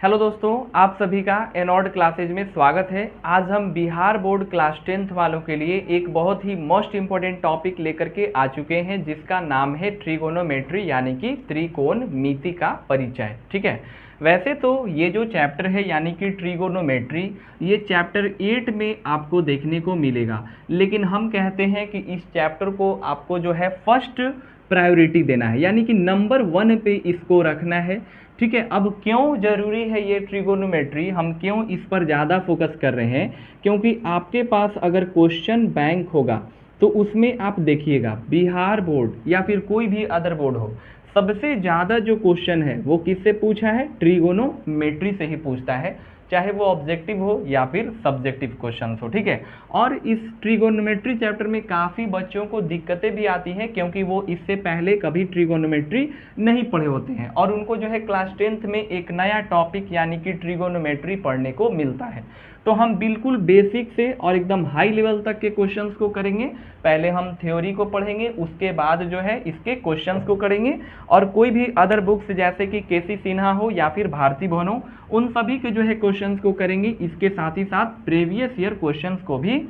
Hello दोस्तों, आप सभी का एनॉर्ड क्लासेज में स्वागत है। आज हम बिहार बोर्ड क्लास 10th वालों के लिए एक बहुत ही मोस्ट इम्पोर्टेंट टॉपिक लेकर के आ चुके हैं, जिसका नाम है ट्रिगोनोमेट्री यानी कि त्रिकोणमिति का परिचय। ठीक है, वैसे तो ये जो चैप्टर है यानी कि ट्रिगोनोमेट्री, ये चैप्टर 8 में आपको देखने को मिलेगा, लेकिन हम कहते हैं कि इस चैप्टर को आपको जो है फर्स्ट प्रायोरिटी देना है, यानी कि नंबर 1 पे इसको रखना है। ठीक है, अब क्यों ज़रूरी है ये ट्रिगोनोमेट्री, हम क्यों इस पर ज़्यादा फोकस कर रहे हैं? क्योंकि आपके पास अगर क्वेश्चन बैंक होगा तो उसमें आप देखिएगा, बिहार बोर्ड या फिर कोई भी अदर बोर्ड हो, सबसे ज़्यादा जो क्वेश्चन है वो किससे पूछा है? ट्रिगोनोमेट्री से ही पूछता है, चाहे वो ऑब्जेक्टिव हो या फिर सब्जेक्टिव क्वेश्चन हो। ठीक है, और इस ट्रिगोनोमेट्री चैप्टर में काफ़ी बच्चों को दिक्कतें भी आती हैं, क्योंकि वो इससे पहले कभी ट्रिगोनोमेट्री नहीं पढ़े होते हैं और उनको जो है क्लास 10th में एक नया टॉपिक यानी कि ट्रिगोनोमेट्री पढ़ने को मिलता है। तो हम बिल्कुल बेसिक से और एकदम हाई लेवल तक के क्वेश्चंस को करेंगे। पहले हम थ्योरी को पढ़ेंगे, उसके बाद जो है इसके क्वेश्चंस को करेंगे, और कोई भी अदर बुक्स जैसे कि केसी सिन्हा हो या फिर भारती भवन हो, उन सभी के जो है क्वेश्चंस को करेंगे। इसके साथ ही साथ प्रीवियस ईयर क्वेश्चंस को भी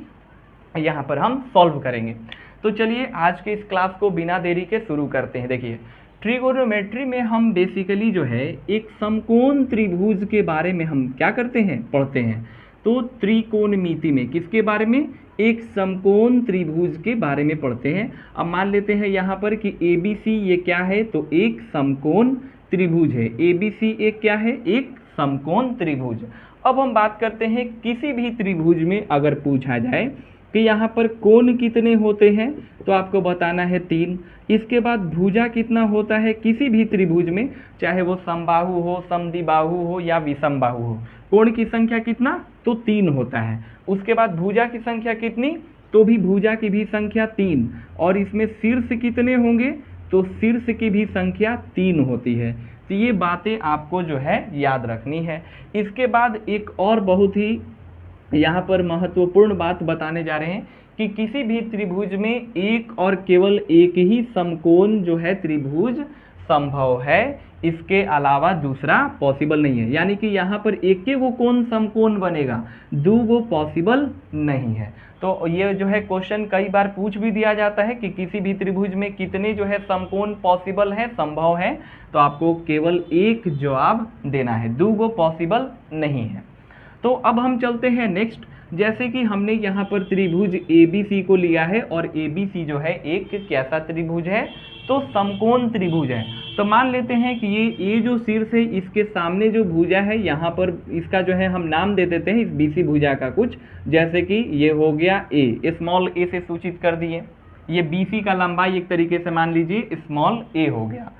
यहाँ पर हम सॉल्व करेंगे। तो चलिए आज के इस क्लास को बिना देरी के शुरू करते हैं। देखिए, ट्रिगोनोमेट्री में हम बेसिकली जो है एक समकोण त्रिभुज के बारे में हम क्या करते हैं? पढ़ते हैं। तो त्रिकोणमिति में किसके बारे में? एक समकोण त्रिभुज के बारे में पढ़ते हैं। अब मान लेते हैं यहाँ पर कि ABC ये क्या है? तो एक समकोण त्रिभुज है। ABC एक क्या है? एक समकोण त्रिभुज। अब हम बात करते हैं, किसी भी त्रिभुज में अगर पूछा जाए कि यहाँ पर कोण कितने होते हैं, तो आपको बताना है 3। इसके बाद भुजा कितना होता है किसी भी त्रिभुज में, चाहे वो समबाहु हो, समद्विबाहु हो या विषमबाहु हो, कोण की संख्या कितना? तो 3 होता है। उसके बाद भुजा की संख्या कितनी? तो भी भुजा की भी संख्या 3। और इसमें शीर्ष कितने होंगे? तो शीर्ष की भी संख्या 3 होती है। तो ये बातें आपको जो है याद रखनी है। इसके बाद एक और बहुत ही यहाँ पर महत्वपूर्ण बात बताने जा रहे हैं कि किसी भी त्रिभुज में एक और केवल एक ही समकोण जो है त्रिभुज संभव है, इसके अलावा दूसरा पॉसिबल नहीं है। यानी कि यहाँ पर एक के वो कोण समकोण बनेगा, दो वो पॉसिबल नहीं है। तो ये जो है क्वेश्चन कई बार पूछ भी दिया जाता है कि किसी भी त्रिभुज में कितने जो है समकोण पॉसिबल है, संभव है, तो आपको केवल एक जवाब देना है, दो वो पॉसिबल नहीं है। तो अब हम चलते हैं नेक्स्ट। जैसे कि हमने यहाँ पर त्रिभुज ABC को लिया है, और ABC जो है एक कैसा त्रिभुज है? तो समकोण त्रिभुज है। तो मान लेते हैं कि ये जो शीर्ष है, इसके सामने जो भुजा है, यहाँ पर इसका जो है हम नाम दे देते हैं इस BC भुजा का कुछ, जैसे कि ये हो गया A, स्मॉल a से सूचित कर दिए। ये BC का लंबाई एक तरीके से मान लीजिए स्मॉल a हो गया।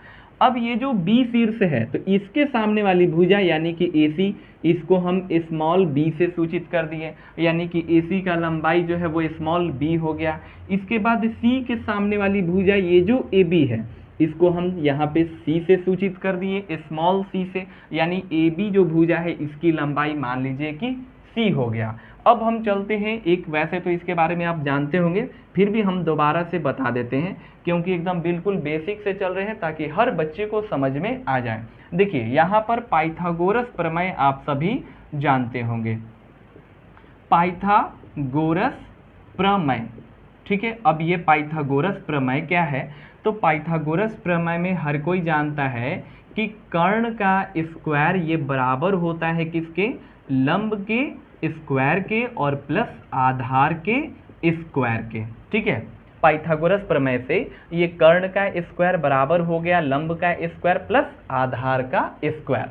अब ये जो B शीर्ष है, तो इसके सामने वाली भुजा यानी कि AC, इसको हम स्मॉल b से सूचित कर दिए, यानी कि AC का लंबाई जो है वो स्मॉल b हो गया। इसके बाद C के सामने वाली भुजा ये जो AB है, इसको हम यहाँ पे C से सूचित कर दिए, स्मॉल c से, यानी AB जो भुजा है इसकी लंबाई मान लीजिए कि C हो गया। अब हम चलते हैं एक, वैसे तो इसके बारे में आप जानते होंगे, फिर भी हम दोबारा से बता देते हैं, क्योंकि एकदम बिल्कुल बेसिक से चल रहे हैं ताकि हर बच्चे को समझ में आ जाए। देखिए, यहाँ पर पाइथागोरस प्रमेय आप सभी जानते होंगे, पाइथागोरस प्रमेय। ठीक है, अब ये पाइथागोरस प्रमेय क्या है? तो पाइथागोरस प्रमेय में हर कोई जानता है कि कर्ण का स्क्वायर ये बराबर होता है किसके? लंब के स्क्वायर के और प्लस आधार के स्क्वायर के। ठीक है, पाइथागोरस प्रमेय से ये कर्ण का स्क्वायर बराबर हो गया लंब का स्क्वायर प्लस आधार का स्क्वायर।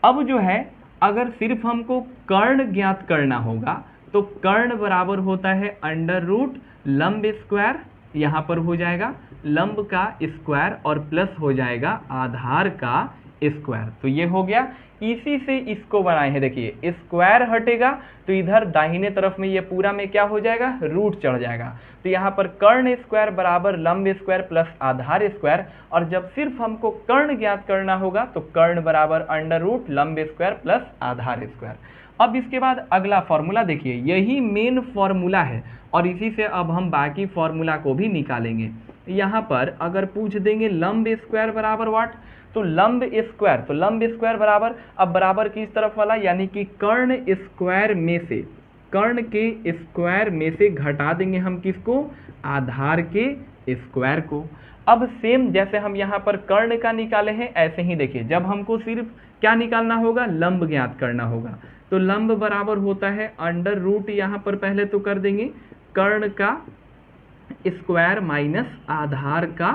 अब जो है अगर सिर्फ हमको कर्ण ज्ञात करना होगा, तो कर्ण बराबर होता है अंडर रूट लंब स्क्वायर, यहाँ पर हो जाएगा लंब का स्क्वायर और प्लस हो जाएगा आधार का स्क्वायर। तो ये हो गया, इसी से इसको बनाए हैं। देखिए, स्क्वायर हटेगा तो इधर दाहिने तरफ में ये पूरा में क्या हो जाएगा? रूट चढ़ जाएगा। तो यहाँ पर कर्ण स्क्वायर बराबर लंब स्क्वायर प्लस आधार स्क्वायर, और जब सिर्फ हमको कर्ण ज्ञात करना होगा तो कर्ण बराबर अंडर रूट लंब स्क्वायर प्लस आधार स्क्वायर। अब इसके बाद अगला फॉर्मूला देखिए, यही मेन फॉर्मूला है और इसी से अब हम बाकी फॉर्मूला को भी निकालेंगे। यहाँ पर अगर पूछ देंगे लंब स्क्वायर बराबर व्हाट, तो लंब स्क्वायर बराबर, अब बराबर किस तरफ वाला, यानी कि कर्ण स्क्वायर में से, कर्ण के स्क्वायर में से घटा देंगे हम किसको, आधार के स्क्वायर को। अब सेम जैसे हम यहाँ पर कर्ण का निकाले हैं, ऐसे ही देखिए जब हमको सिर्फ क्या निकालना होगा, लंब ज्ञात करना होगा, तो लंब बराबर होता है अंडर रूट, यहाँ पर पहले तो कर देंगे कर्ण का स्क्वायर माइनस आधार का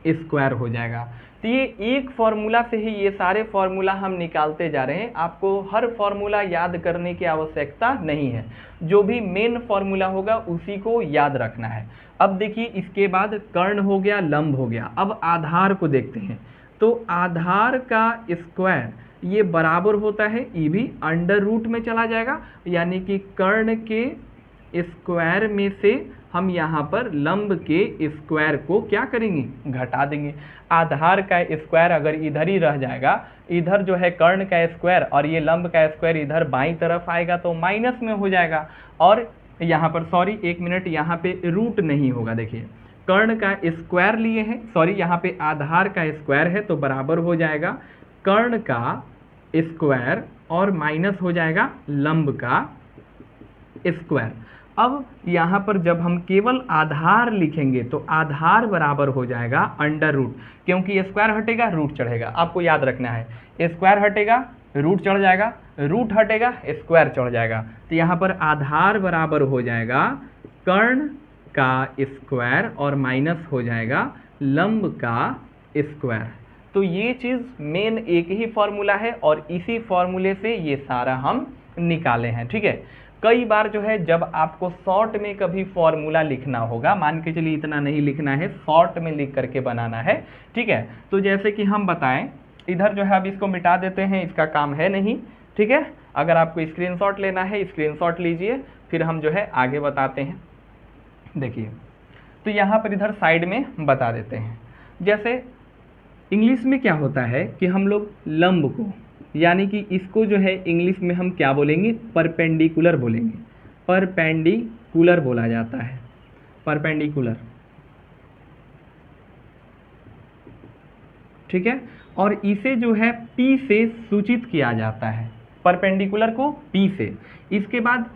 स्क्वायर हो जाएगा। तो ये एक फॉर्मूला से ही ये सारे फॉर्मूला हम निकालते जा रहे हैं, आपको हर फॉर्मूला याद करने की आवश्यकता नहीं है, जो भी मेन फॉर्मूला होगा उसी को याद रखना है। अब देखिए इसके बाद कर्ण हो गया, लंब हो गया, अब आधार को देखते हैं। तो आधार का स्क्वायर ये बराबर होता है, ये भी अंडर रूट में चला जाएगा, यानी कि कर्ण के स्क्वायर में से हम यहाँ पर लंब के स्क्वायर को क्या करेंगे, घटा देंगे। आधार का स्क्वायर अगर इधर ही रह जाएगा, इधर जो है कर्ण का स्क्वायर और ये लंब का स्क्वायर इधर बाईं तरफ आएगा तो माइनस में हो जाएगा, और यहाँ पर सॉरी एक मिनट, यहाँ पे रूट नहीं होगा, देखिए कर्ण का स्क्वायर लिए हैं, सॉरी यहाँ पे आधार का स्क्वायर है तो बराबर हो जाएगा कर्ण का स्क्वायर और माइनस हो जाएगा लंब का स्क्वायर। अब यहाँ पर जब हम केवल आधार लिखेंगे तो आधार बराबर हो जाएगा अंडर रूट, क्योंकि स्क्वायर हटेगा रूट चढ़ेगा, आपको याद रखना है, स्क्वायर हटेगा रूट चढ़ जाएगा, रूट हटेगा स्क्वायर चढ़ जाएगा, तो यहाँ पर आधार बराबर हो जाएगा कर्ण का स्क्वायर और माइनस हो जाएगा लंब का स्क्वायर। तो ये चीज़ मेन एक ही फॉर्मूला है और इसी फॉर्मूले से ये सारा हम निकाले हैं, ठीक है। कई बार जो है जब आपको शॉर्ट में कभी फॉर्मूला लिखना होगा, मान के चलिए इतना नहीं लिखना है, शॉर्ट में लिख करके बनाना है, ठीक है। तो जैसे कि हम बताएं, इधर जो है अब इसको मिटा देते हैं, इसका काम है नहीं, ठीक है। अगर आपको स्क्रीनशॉट लेना है स्क्रीनशॉट लीजिए, फिर हम जो है आगे बताते हैं। देखिए तो यहाँ पर इधर साइड में बता देते हैं, जैसे इंग्लिश में क्या होता है कि हम लोग लंब को, यानी कि इसको जो है इंग्लिश में हम क्या बोलेंगे, परपेंडिकुलर बोलेंगे, परपेंडिकुलर बोला जाता है, परपेंडिकुलर, ठीक है। और इसे जो है P से सूचित किया जाता है, परपेंडिकुलर को P से। इसके बाद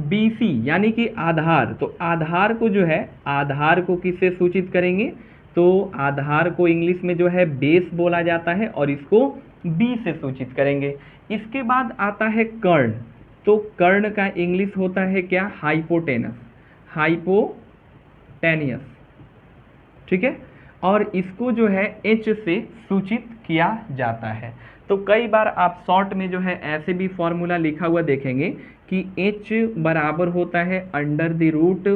BC यानी कि आधार, तो आधार को जो है, आधार को किससे सूचित करेंगे, तो आधार को इंग्लिश में जो है बेस बोला जाता है और इसको B से सूचित करेंगे। इसके बाद आता है कर्ण, तो कर्ण का इंग्लिश होता है क्या, हाइपोटेनस, हाइपोटेनियस, ठीक है। और इसको जो है H से सूचित किया जाता है। तो कई बार आप शॉर्ट में जो है ऐसे भी फॉर्मूला लिखा हुआ देखेंगे कि H बराबर होता है under the root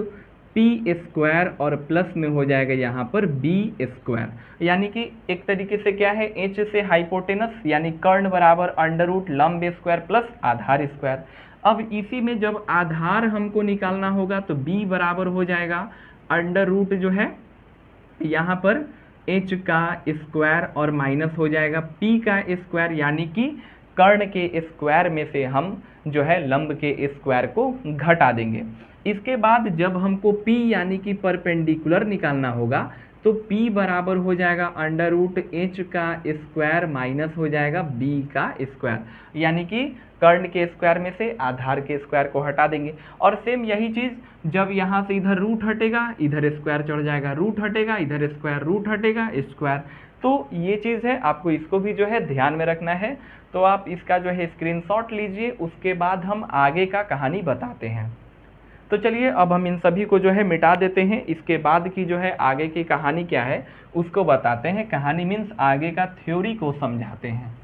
P square और प्लस में हो जाएगा यहाँ पर B स्क्वायर, यानी कि एक तरीके से क्या है, H से हाइपोटेनस यानी कर्ण बराबर अंडर रूट लंब स्क्वायर प्लस आधार स्क्वायर। अब इसी में जब आधार हमको निकालना होगा तो B बराबर हो जाएगा अंडर रूट जो है यहाँ पर H का स्क्वायर और माइनस हो जाएगा P का स्क्वायर, यानी कि कर्ण के स्क्वायर में से हम जो है लंब के स्क्वायर को घटा देंगे। इसके बाद जब हमको P यानी कि परपेंडिकुलर निकालना होगा तो P बराबर हो जाएगा अंडर रूट H का स्क्वायर माइनस हो जाएगा B का स्क्वायर, यानी कि कर्ण के स्क्वायर में से आधार के स्क्वायर को हटा देंगे। और सेम यही चीज़ जब यहाँ से इधर रूट हटेगा इधर स्क्वायर चढ़ जाएगा, रूट हटेगा इधर स्क्वायर, रूट हटेगा स्क्वायर। तो ये चीज़ है, आपको इसको भी जो है ध्यान में रखना है। तो आप इसका जो है स्क्रीनशॉट लीजिए, उसके बाद हम आगे का कहानी बताते हैं। तो चलिए अब हम इन सभी को जो है मिटा देते हैं, इसके बाद की जो है आगे की कहानी क्या है उसको बताते हैं। कहानी मीन्स आगे का थ्योरी को समझाते हैं।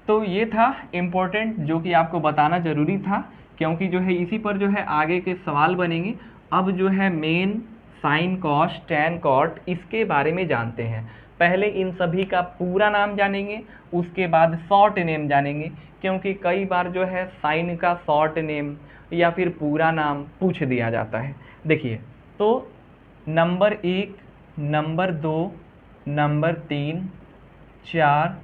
तो ये था इम्पोर्टेंट जो कि आपको बताना ज़रूरी था, क्योंकि जो है इसी पर जो है आगे के सवाल बनेंगे। अब जो है main sine cos tan cot इसके बारे में जानते हैं। पहले इन सभी का पूरा नाम जानेंगे, उसके बाद शॉर्ट नेम जानेंगे, क्योंकि कई बार जो है साइन का शॉर्ट नेम या फिर पूरा नाम पूछ दिया जाता है। देखिए तो नंबर 1, नंबर 2, नंबर 3, 4,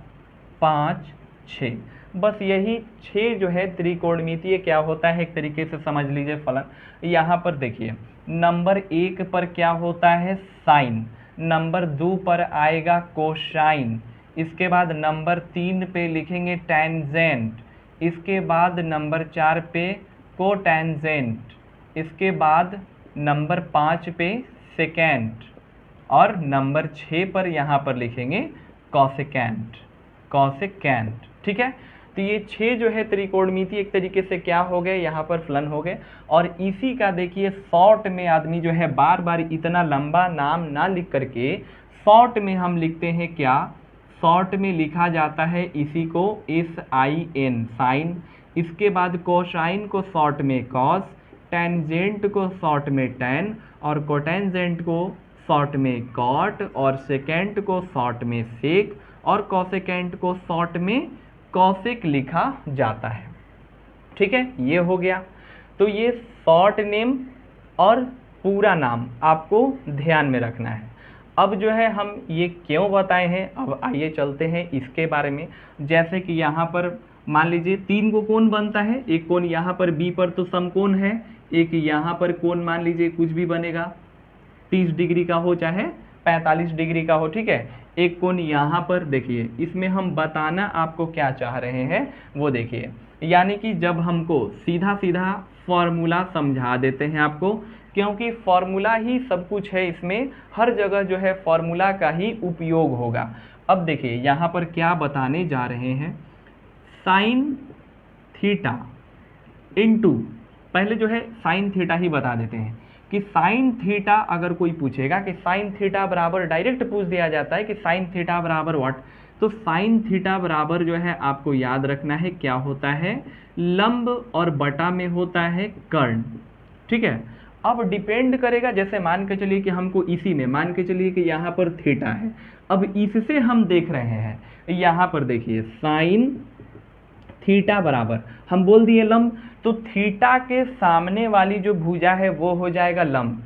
5, 6, बस यही 6 जो है त्रिकोणमितीय क्या होता है एक तरीके से समझ लीजिए फलन। यहाँ पर देखिए नंबर 1 पर क्या होता है साइन, नंबर 2 पर आएगा कोसाइन, इसके बाद नंबर 3 पे लिखेंगे टेंजेंट, इसके बाद नंबर 4 पे कोटेंजेंट, इसके बाद नंबर 5 पे सेकेंड और नंबर 6 पर यहाँ पर लिखेंगे कॉसेकेंट, कॉसेकेंट। ठीक है, तो ये 6 जो है त्रिकोणमिति एक तरीके से क्या हो गए यहाँ पर फलन हो गए। और इसी का देखिए शॉर्ट में आदमी जो है बार बार इतना लंबा नाम ना लिख करके शॉर्ट में हम लिखते हैं क्या, शॉर्ट में लिखा जाता है इसी को SIN साइन, इसके बाद कोसाइन को शॉर्ट में कॉस, टेंजेंट को शॉर्ट में टेन और कोटेंजेंट को शॉर्ट में कॉट और सेकेंट को शॉर्ट में सेक और कॉसेकेंट को शॉर्ट में कॉसेक लिखा जाता है। ठीक है, ये हो गया। तो ये शॉर्ट नेम और पूरा नाम आपको ध्यान में रखना है। अब जो है हम ये क्यों बताए हैं, अब आइए चलते हैं इसके बारे में। जैसे कि यहाँ पर मान लीजिए 3 को कोण बनता है, एक कोण यहाँ पर B पर तो समकोण है, एक यहाँ पर कोण मान लीजिए कुछ भी बनेगा 30 डिग्री का हो चाहे 45 डिग्री का हो। ठीक है, एक कोण यहाँ पर देखिए, इसमें हम बताना आपको क्या चाह रहे हैं वो देखिए, यानी कि जब हमको सीधा सीधा फॉर्मूला समझा देते हैं आपको, क्योंकि फॉर्मूला ही सब कुछ है, इसमें हर जगह जो है फॉर्मूला का ही उपयोग होगा। अब देखिए यहाँ पर क्या बताने जा रहे हैं, साइन थीटा इनटू, पहले जो है साइन थीटा ही बता देते हैं कि साइन थीटा अगर कोई पूछेगा कि साइन थीटा बराबर, डायरेक्ट पूछ दिया जाता है कि साइन थीटा बराबर व्हाट, तो साइन थीटा बराबर जो है आपको याद रखना है क्या होता है, लंब और बटा में होता है कर्ण। ठीक है, अब डिपेंड करेगा, जैसे मान के चलिए कि हमको इसी में मान के चलिए कि यहाँ पर थीटा है, अब इससे हम देख रहे हैं यहाँ पर देखिए साइन थीटा बराबर हम बोल दिए लंब, तो थीटा के सामने वाली जो भुजा है वो हो जाएगा लंब।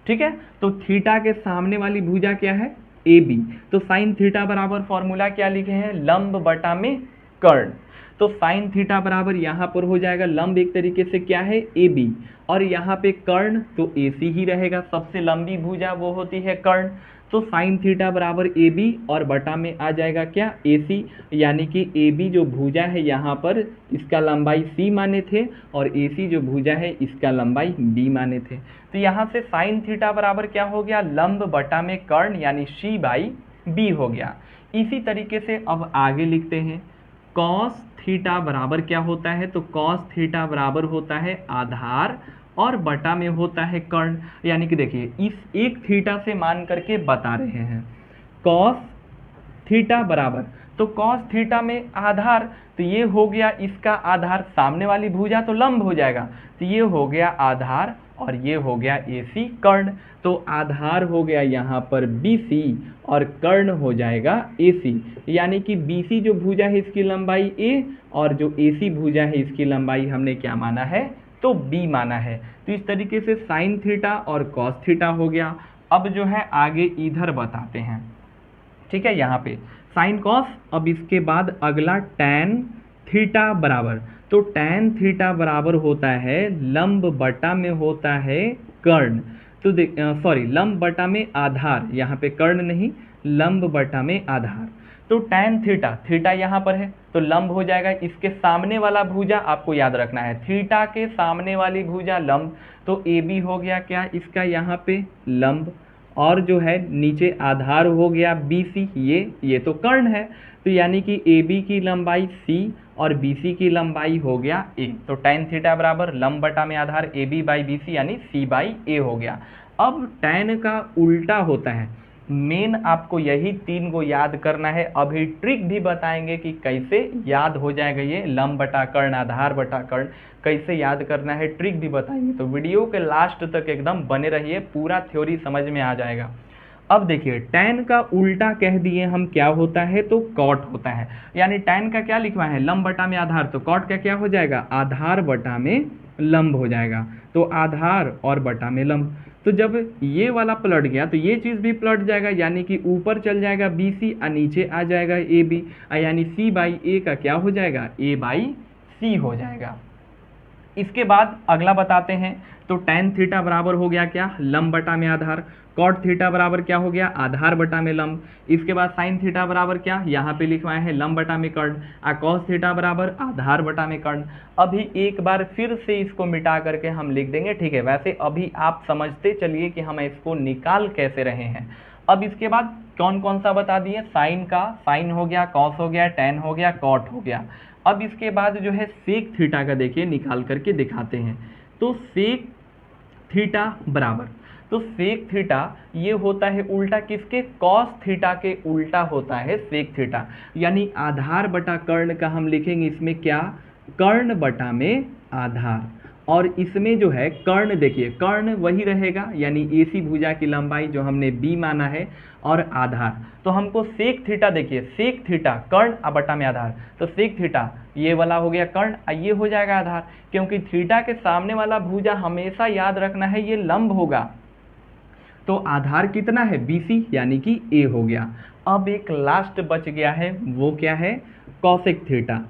ठीक है, तो थीटा के सामने वाली भुजा क्या है AB, तो साइन थीटा बराबर फॉर्मूला क्या लिखे हैं, लंब बटा में कर्ण। तो साइन थीटा बराबर यहाँ पर हो जाएगा लंब एक तरीके से क्या है AB, और यहाँ पे कर्ण तो AC ही रहेगा, सबसे लंबी भुजा वो होती है कर्ण। तो साइन थीटा बराबर AB और बटा में आ जाएगा क्या AC, यानी कि AB जो भुजा है यहाँ पर इसका लंबाई C माने थे और AC जो भुजा है इसका लंबाई B माने थे। तो यहाँ से साइन थीटा बराबर क्या हो गया, लंब बटा में कर्ण यानी C/B हो गया। इसी तरीके से अब आगे लिखते हैं, कॉस थीटा बराबर क्या होता है, तो कॉस थीटा बराबर होता है आधार और बटा में होता है कर्ण। यानी कि देखिए इस एक थीटा से मान करके बता रहे हैं कॉस थीटा बराबर, तो कॉस थीटा में आधार, तो ये हो गया इसका आधार, सामने वाली भुजा तो लंब हो जाएगा, तो ये हो गया आधार और ये हो गया AC कर्ण। तो आधार हो गया यहाँ पर BC और कर्ण हो जाएगा AC, यानी कि BC जो भुजा है इसकी लंबाई A और जो AC भुजा है इसकी लंबाई हमने क्या माना है, तो B माना है। तो इस तरीके से साइन थीटा और कॉस थीटा हो गया। अब जो है आगे इधर बताते हैं। ठीक है, यहाँ पे साइन कॉस, अब इसके बाद अगला टैन थीटा बराबर, तो टैन थीटा बराबर होता है लंब बटा में होता है कर्ण, तो सॉरी लंब बटा में आधार, यहाँ पे कर्ण नहीं, लंब बटा में आधार। तो टैन थीटा, थीटा यहाँ पर है तो लंब हो जाएगा, इसके सामने वाला भुजा आपको याद रखना है, थीटा के सामने वाली भुजा लंब, तो AB हो गया क्या इसका यहाँ पे लंब, और जो है नीचे आधार हो गया BC, ये तो कर्ण है, तो यानी कि AB की लंबाई C और BC की लंबाई हो गया A। तो टैन थीटा बराबर लंब बटा में आधार AB/BC यानी C/A हो गया। अब टैन का उल्टा होता है, मेन आपको यही 3 को याद करना है। अभी ट्रिक भी बताएंगे कि कैसे याद हो जाएगा ये लंब बटा कर्ण, आधार बटा कर्ण, कैसे याद करना है, ट्रिक भी बताएंगे। तो वीडियो के लास्ट तक एकदम बने रहिए, पूरा थ्योरी समझ में आ जाएगा। अब देखिए टैन का उल्टा कह दिए हम क्या होता है, तो कॉट होता है, यानी टैन का क्या लिखवा है, लंब बटा में आधार, तो कॉट का क्या हो जाएगा, आधार बटा में लंब हो जाएगा। तो आधार और बटा में लंब, तो जब ये वाला पलट गया तो ये चीज़ भी पलट जाएगा, यानी कि ऊपर चल जाएगा बी सी और नीचे आ जाएगा ए बी, यानी सी बाई ए का क्या हो जाएगा, ए बाई सी हो जाएगा। इसके बाद अगला बताते हैं, तो tan थीटा बराबर हो गया क्या, लंब बटा में आधार। cot थीटा बराबर क्या हो गया, आधार बटा में लंब। इसके बाद sin थीटा बराबर क्या, यहाँ पे लिखवाए हैं लंब बटा में कर्ण, और cos थीटा बराबर आधार बटा में कर्ण। अभी एक बार फिर से इसको मिटा करके हम लिख देंगे, ठीक है। वैसे अभी आप समझते चलिए कि हम इसको निकाल कैसे रहे हैं। अब इसके बाद कौन कौन सा बता दिए, साइन का, साइन हो गया, कॉस हो गया, टैन हो गया, कॉट हो गया। अब इसके बाद जो है सेक थीटा का देखिए निकाल करके दिखाते हैं। तो सेक थीटा बराबर, तो सेक थीटा ये होता है उल्टा किसके, कॉस थीटा के उल्टा होता है सेक थीटा, यानी आधार बटा कर्ण का हम लिखेंगे इसमें क्या, कर्ण बटा में आधार। और इसमें जो है कर्ण, देखिए कर्ण वही रहेगा, यानी AC भुजा की लंबाई जो हमने B माना है, और आधार। तो हमको सेक थीटा, देखिए सेक थीटा कर्ण बटा में आधार, तो सेक थीटा ये वाला हो गया कर्ण, ये हो जाएगा आधार, क्योंकि थीटा के सामने वाला भुजा हमेशा याद रखना है ये लंब होगा। तो आधार कितना है, BC, यानी कि A हो गया। अब एक लास्ट बच गया है, वो क्या है, कॉसेक थीटा।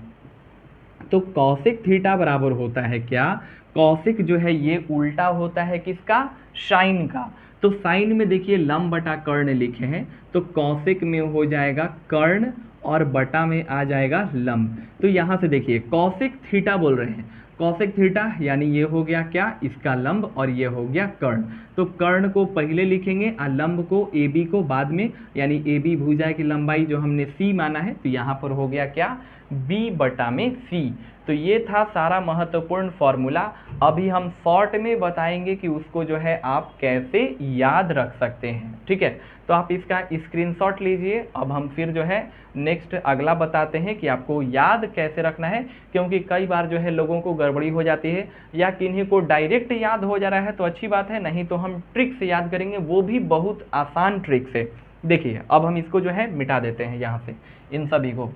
तो कॉसेक थीटा बराबर होता है क्या, कॉसेक जो है ये उल्टा होता है किसका, साइन का। तो साइन में देखिए लंब बटा कर्ण लिखे हैं, तो कॉसेक में हो जाएगा कर्ण और बटा में आ जाएगा लंब। तो यहाँ से देखिए कॉसेक थीटा बोल रहे हैं, कॉसेक थीटा यानी ये हो गया क्या, इसका लंब, और ये हो गया कर्ण। तो कर्ण को पहले लिखेंगे और लंब को AB को बाद में, यानी AB भुजा की लंबाई जो हमने C माना है, तो यहाँ पर हो गया क्या, B बटा में C। तो ये था सारा महत्वपूर्ण फॉर्मूला। अभी हम शॉर्ट में बताएंगे कि उसको जो है आप कैसे याद रख सकते हैं, ठीक है। तो आप इसका स्क्रीनशॉट लीजिए। अब हम फिर जो है नेक्स्ट अगला बताते हैं कि आपको याद कैसे रखना है, क्योंकि कई बार जो है लोगों को गड़बड़ी हो जाती है, या किन्हीं को डायरेक्ट याद हो जा रहा है तो अच्छी बात है, नहीं तो हम ट्रिक से याद करेंगे, वो भी बहुत आसान ट्रिक से। देखिए अब हम इसको जो है मिटा देते हैं यहाँ से इन सभी को।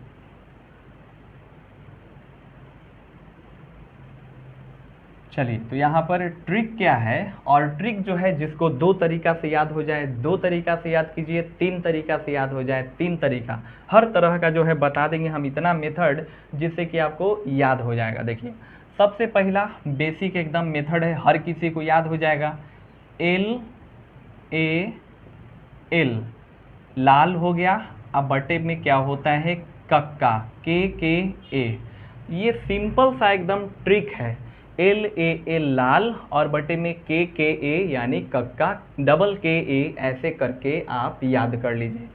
चलिए तो यहाँ पर ट्रिक क्या है, और ट्रिक जो है जिसको दो तरीका से याद हो जाए, दो तरीका से याद कीजिए, तीन तरीका से याद हो जाए, तीन तरीका, हर तरह का जो है बता देंगे हम इतना मेथड जिससे कि आपको याद हो जाएगा। देखिए सबसे पहला बेसिक एकदम मेथड है, हर किसी को याद हो जाएगा, LAL, लाल हो गया, अब बटे में क्या होता है, कक्का, KKA। ये सिंपल सा एकदम ट्रिक है, LAL लाल और बटे में KKA यानी कक्का, डबल KA ऐसे करके आप याद कर लीजिए।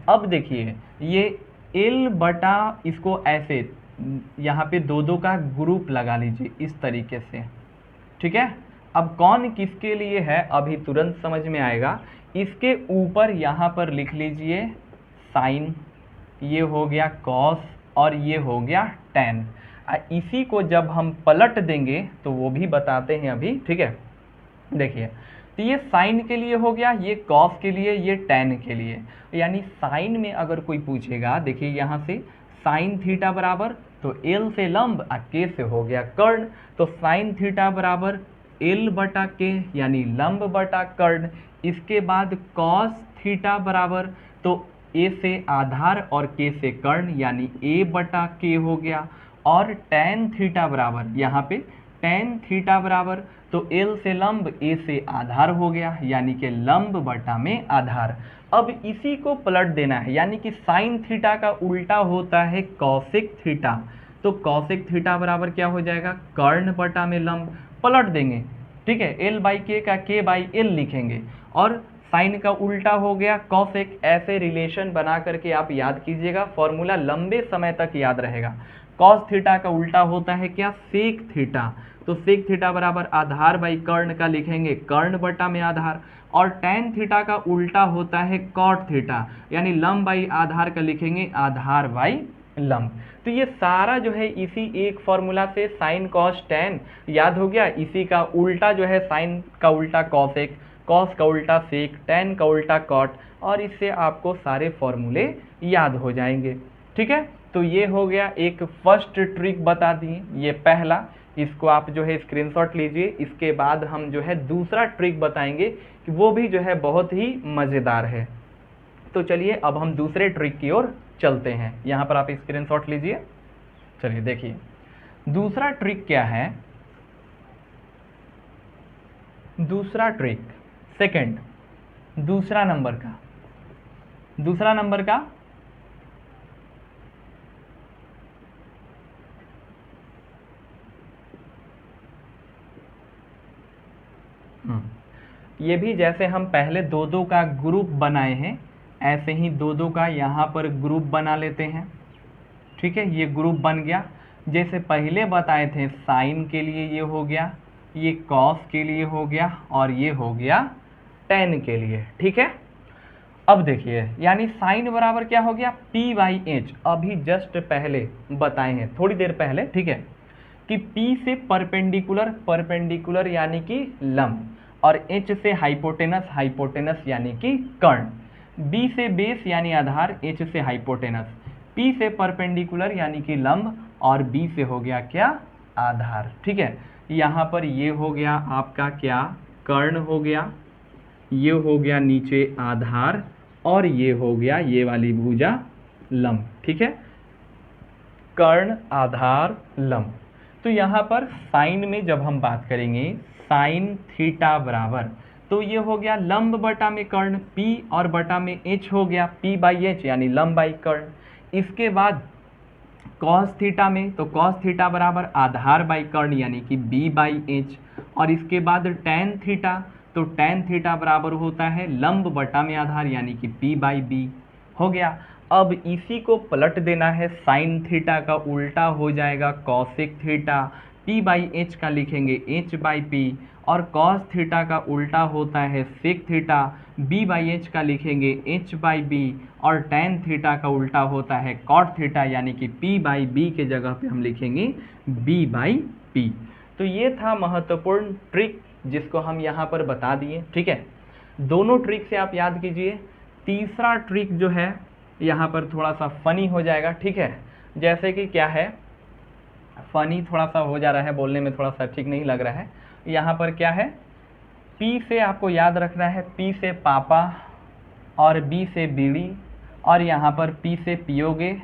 अब देखिए ये L बटा, इसको ऐसे यहाँ पे दो दो का ग्रुप लगा लीजिए इस तरीके से, ठीक है। अब कौन किसके लिए है अभी तुरंत समझ में आएगा। इसके ऊपर यहाँ पर लिख लीजिए साइन, ये हो गया कॉस, और ये हो गया टैन। इसी को जब हम पलट देंगे तो वो भी बताते हैं अभी, ठीक है। देखिए तो ये साइन के लिए हो गया, ये कॉस के लिए, ये टैन के लिए। यानी साइन में अगर कोई पूछेगा, देखिए यहाँ से साइन थीटा बराबर, तो L से लंब और K से हो गया कर्ण, तो साइन थीटा बराबर L बटा K यानी लंब बटा कर्ण। इसके बाद कॉस थीटा बराबर, तो A से आधार और K से कर्ण यानी A बटा K हो गया। और टैन थीटा बराबर, यहाँ पे टैन थीटा बराबर, तो L से लंब A से आधार हो गया, यानी कि लंब बटा में आधार। अब इसी को पलट देना है, यानी कि साइन थीटा का उल्टा होता है कॉसेक थीटा, तो कॉसेक थीटा बराबर क्या हो जाएगा, कर्ण बटा में लंब। पलट देंगे, ठीक है, L बाई K का K बाई L लिखेंगे, और साइन का उल्टा हो गया कॉसेक। ऐसे रिलेशन बना करके आप याद कीजिएगा, फॉर्मूला लंबे समय तक याद रहेगा। कॉस थीटा का उल्टा होता है क्या, सेक थीटा, तो सेक थीटा बराबर आधार बाई कर्ण का लिखेंगे कर्ण बटा में आधार। और टैन थीटा का उल्टा होता है कॉट थीटा, यानी लंब बाई आधार का लिखेंगे आधार बाई लंब। तो ये सारा जो है इसी एक फॉर्मूला से साइन कॉस टैन याद हो गया। इसी का उल्टा जो है साइन का उल्टा कॉसेक, कॉस का उल्टा सेक, टैन का उल्टा कॉट, और इससे आपको सारे फॉर्मूले याद हो जाएंगे, ठीक है। तो ये हो गया एक फर्स्ट ट्रिक बता दिए, ये पहला इसको आप जो है स्क्रीनशॉट लीजिए। इसके बाद हम जो है दूसरा ट्रिक बताएंगे कि वो भी जो है बहुत ही मज़ेदार है। तो चलिए अब हम दूसरे ट्रिक की ओर चलते हैं। यहाँ पर आप स्क्रीनशॉट लीजिए। चलिए देखिए दूसरा ट्रिक क्या है। दूसरा ट्रिक सेकंड, दूसरा नंबर का ये भी जैसे हम पहले दो दो का ग्रुप बनाए हैं, ऐसे ही दो दो का यहाँ पर ग्रुप बना लेते हैं। ठीक है, ये ग्रुप बन गया। जैसे पहले बताए थे साइन के लिए ये हो गया, ये कॉस के लिए हो गया और ये हो गया टेन के लिए। ठीक है, अब देखिए यानी साइन बराबर क्या हो गया P/H। अभी जस्ट पहले बताए हैं थोड़ी देर पहले, ठीक है, कि P से परपेंडिकुलर यानी कि लंब, और H से हाइपोटेनस यानी कि कर्ण, B से बेस यानी आधार, H से हाइपोटेनस, P से परपेंडिकुलर यानी कि लंब और B से हो गया क्या आधार। ठीक है, यहाँ पर ये हो गया आपका क्या कर्ण हो गया, ये हो गया नीचे आधार और ये हो गया ये वाली भुजा लंब। ठीक है, कर्ण आधार लंब। तो यहाँ पर साइन में जब हम बात करेंगे साइन थीटा बराबर, तो ये हो गया लंब बटा में कर्ण, P और बटा में H हो गया P/H यानी लंब बाई कर्ण। इसके बाद कॉस थीटा में, तो कॉस थीटा बराबर आधार बाई कर्ण यानी कि B/H। और इसके बाद टेन थीटा, तो टेन थीटा बराबर होता है लंब बटा में आधार यानी कि P/B हो गया। अब इसी को पलट देना है, साइन थीटा का उल्टा हो जाएगा कॉसिक थीटा, P/H का लिखेंगे H/P, और कॉस थीटा का उल्टा होता है सेक थीटा, B/H का लिखेंगे H/B, और टेन थीटा का उल्टा होता है कॉट थीटा यानी कि P/B के जगह पे हम लिखेंगे B/P। तो ये था महत्वपूर्ण ट्रिक जिसको हम यहाँ पर बता दिए। ठीक है, दोनों ट्रिक से आप याद कीजिए। तीसरा ट्रिक जो है यहाँ पर थोड़ा सा फनी हो जाएगा। ठीक है, जैसे कि क्या है, फनी थोड़ा सा हो जा रहा है, बोलने में थोड़ा सा ठीक नहीं लग रहा है। यहाँ पर क्या है, P से आपको याद रखना है, P से पापा और B से बीड़ी, और यहाँ पर P से पियोगे,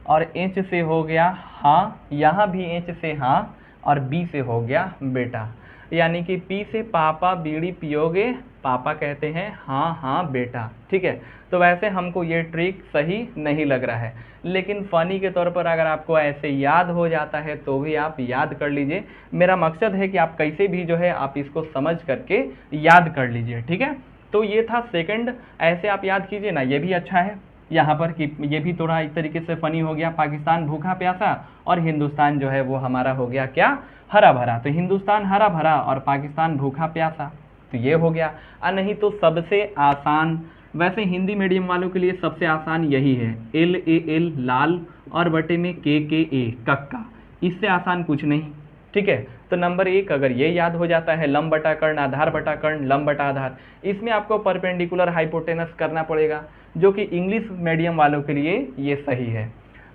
और H से हो गया हाँ, यहाँ भी H से हाँ, और B से हो गया बेटा। यानी कि P से पापा बीड़ी पियोगे, पापा कहते हैं हाँ हाँ बेटा। ठीक है, तो वैसे हमको ये ट्रिक सही नहीं लग रहा है, लेकिन फ़नी के तौर पर अगर आपको ऐसे याद हो जाता है तो भी आप याद कर लीजिए। मेरा मकसद है कि आप कैसे भी जो है आप इसको समझ करके याद कर लीजिए। ठीक है, तो ये था सेकंड, ऐसे आप याद कीजिए ना, ये भी अच्छा है। यहाँ पर कि ये भी थोड़ा एक तरीके से फ़नी हो गया, पाकिस्तान भूखा प्यासा और हिंदुस्तान जो है वो हमारा हो गया क्या हरा भरा। तो हिंदुस्तान हरा भरा और पाकिस्तान भूखा प्यासा, तो ये हो गया। नहीं तो सबसे आसान, वैसे हिंदी मीडियम वालों के लिए सबसे आसान यही है, LAL लाल और बटे में KKA कक्का, इससे आसान कुछ नहीं। ठीक है, तो नंबर 1 अगर ये याद हो जाता है लंब बटा कर्ण आधार बटा कर्ण लंब बटा आधार, इसमें आपको परपेंडिकुलर हाइपोटेनस करना पड़ेगा, जो कि इंग्लिश मीडियम वालों के लिए ये सही है।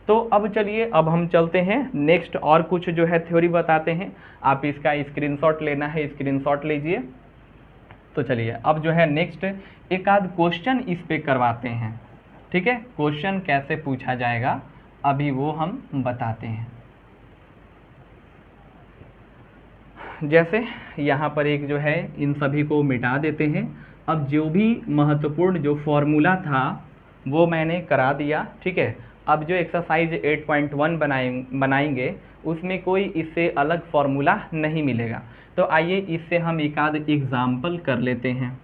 तो अब चलिए अब हम चलते हैं नेक्स्ट, और कुछ जो है थ्योरी बताते हैं। आप इसका स्क्रीनशॉट लेना है, स्क्रीनशॉट लीजिए। तो चलिए अब जो है नेक्स्ट एक आध क्वेश्चन इस पे करवाते हैं। ठीक है, क्वेश्चन कैसे पूछा जाएगा अभी वो हम बताते हैं। जैसे यहाँ पर एक जो है इन सभी को मिटा देते हैं। अब जो भी महत्वपूर्ण जो फॉर्मूला था वो मैंने करा दिया। ठीक है, अब जो एक्सरसाइज 8.1 बनाएंगे उसमें कोई इससे अलग फॉर्मूला नहीं मिलेगा। तो आइए इससे हम एक आध एग्जाम्पल कर लेते हैं।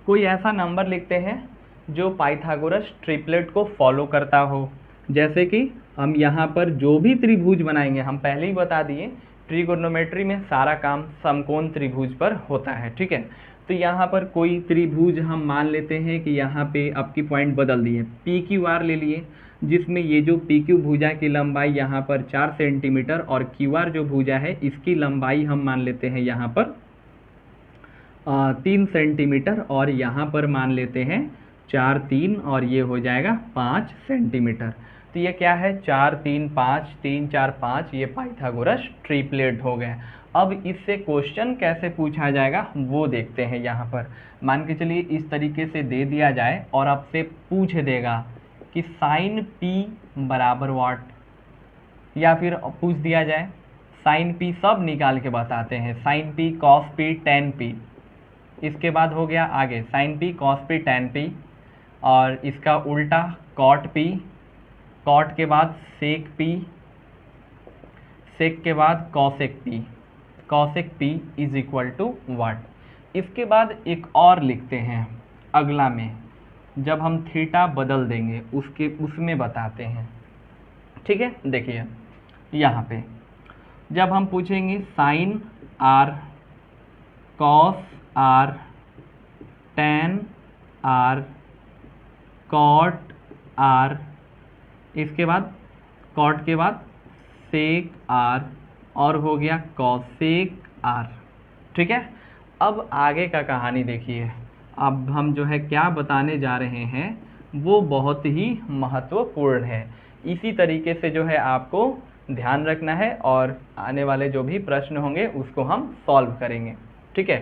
कोई ऐसा नंबर लिखते हैं जो पाइथागोरस ट्रिपलेट को फॉलो करता हो। जैसे कि हम यहाँ पर जो भी त्रिभुज बनाएंगे, हम पहले ही बता दिए ट्रिगोनोमेट्री में सारा काम समकोण त्रिभुज पर होता है। ठीक है, तो यहाँ पर कोई त्रिभुज हम मान लेते हैं कि यहाँ पे आपकी पॉइंट बदल दिए, PQR ले लिए, जिसमें ये जो PQ भुजा की लंबाई यहाँ पर 4 सेंटीमीटर और QR जो भुजा है इसकी लंबाई हम मान लेते हैं यहाँ पर 3 सेंटीमीटर और यहाँ पर मान लेते हैं 4 3 और ये हो जाएगा 5 सेंटीमीटर। तो ये क्या है, 4 3 5, 3 4 5, ये पाइथागोरस ट्रिपलेट हो गए। अब इससे क्वेश्चन कैसे पूछा जाएगा वो देखते हैं। यहाँ पर मान के चलिए इस तरीके से दे दिया जाए और आपसे पूछ देगा कि साइन पी बराबर वाट, या फिर पूछ दिया जाए साइन पी, सब निकाल के बताते हैं, sine P cos P tan P, इसके बाद हो गया आगे sine P cos P tan P, और इसका उल्टा कॉट पी, कॉट के बाद सेक पी, सेक के बाद cosec P, cosec P is equal to what. इसके बाद एक और लिखते हैं अगला में, जब हम थीटा बदल देंगे उसमें बताते हैं। ठीक है, देखिए यहाँ पे जब हम पूछेंगे sine R cos R tan R cot R, इसके बाद कॉट के बाद सेक आर और हो गया कॉसेक आर। ठीक है, अब आगे का कहानी देखिए। अब हम जो है क्या बताने जा रहे हैं वो बहुत ही महत्वपूर्ण है। इसी तरीके से जो है आपको ध्यान रखना है और आने वाले जो भी प्रश्न होंगे उसको हम सॉल्व करेंगे। ठीक है,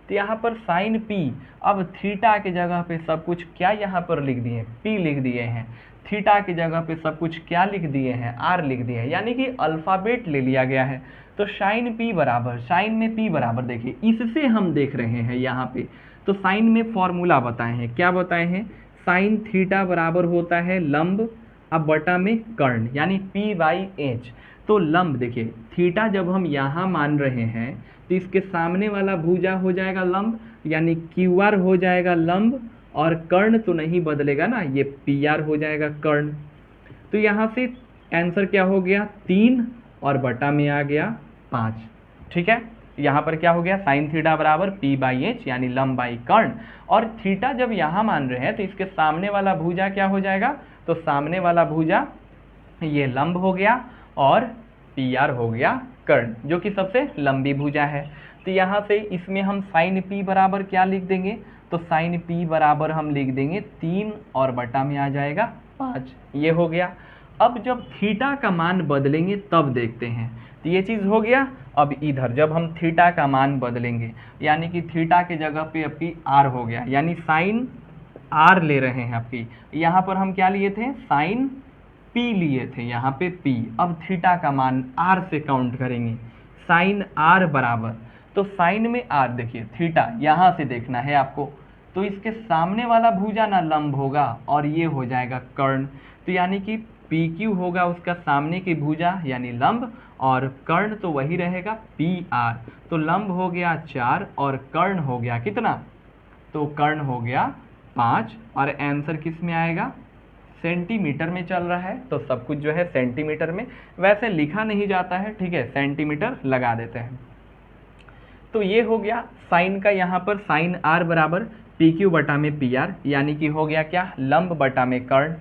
तो यहाँ पर साइन पी, अब थीटा की जगह पे सब कुछ क्या यहाँ पर लिख दिए, पी लिख दिए हैं। थीटा की जगह पे सब कुछ क्या लिख दिए हैं, आर लिख दिए हैं, यानी कि अल्फ़ाबेट ले लिया गया है। तो साइन पी बराबर, साइन में पी बराबर, देखिए इससे हम देख रहे हैं यहाँ पे, तो साइन में फॉर्मूला बताए हैं, क्या बताए हैं, साइन थीटा बराबर होता है लंब अब बटा में कर्ण, यानी पी बाई एच। तो लंब देखिए, थीटा जब हम यहाँ मान रहे हैं तो इसके सामने वाला भुजा हो जाएगा लंब, यानी क्यू आर हो जाएगा लंब, और कर्ण तो नहीं बदलेगा ना, ये पी आर हो जाएगा कर्ण। तो यहाँ से आंसर क्या हो गया, 3 और बटा में आ गया 5। ठीक है, यहाँ पर क्या हो गया, साइन थीटा बराबर पी बाई एच, यानी लंब बाई कर्ण, और थीटा जब यहाँ मान रहे हैं तो इसके सामने वाला भुजा क्या हो जाएगा, तो सामने वाला भुजा ये लंब हो गया और पी आर हो गया कर्ण, जो कि सबसे लंबी भुजा है। तो यहाँ से इसमें हम साइन पी बराबर क्या लिख देंगे, तो साइन पी बराबर हम लिख देंगे 3 और बटा में आ जाएगा 5, ये हो गया। अब जब थीटा का मान बदलेंगे तब देखते हैं, तो ये चीज़ हो गया। अब इधर जब हम थीटा का मान बदलेंगे, यानी कि थीटा की जगह पे आपकी आर हो गया, यानी साइन आर ले रहे हैं आपकी, यहाँ पर हम क्या लिए थे, साइन पी लिए थे, यहाँ पे पी। अब थीटा का मान आर से काउंट करेंगे, साइन आर बराबर, तो साइन में आर देखिए, थीटा यहाँ से देखना है आपको, तो इसके सामने वाला भुजा ना लंब होगा और ये हो जाएगा कर्ण, तो यानी कि पी क्यू होगा उसका सामने की भुजा यानी लंब, और कर्ण तो वही रहेगा पी आर। तो लंब हो गया 4 और कर्ण हो गया कितना, तो कर्ण हो गया 5, और आंसर किस में आएगा, सेंटीमीटर में चल रहा है, तो सब कुछ जो है सेंटीमीटर में, वैसे लिखा नहीं जाता है, ठीक है, सेंटीमीटर लगा देते हैं। तो ये हो गया साइन का, यहाँ पर साइन आर बराबर पी क्यू बटा में पी आर, यानी कि हो गया क्या, लंब बटा में कर्ण,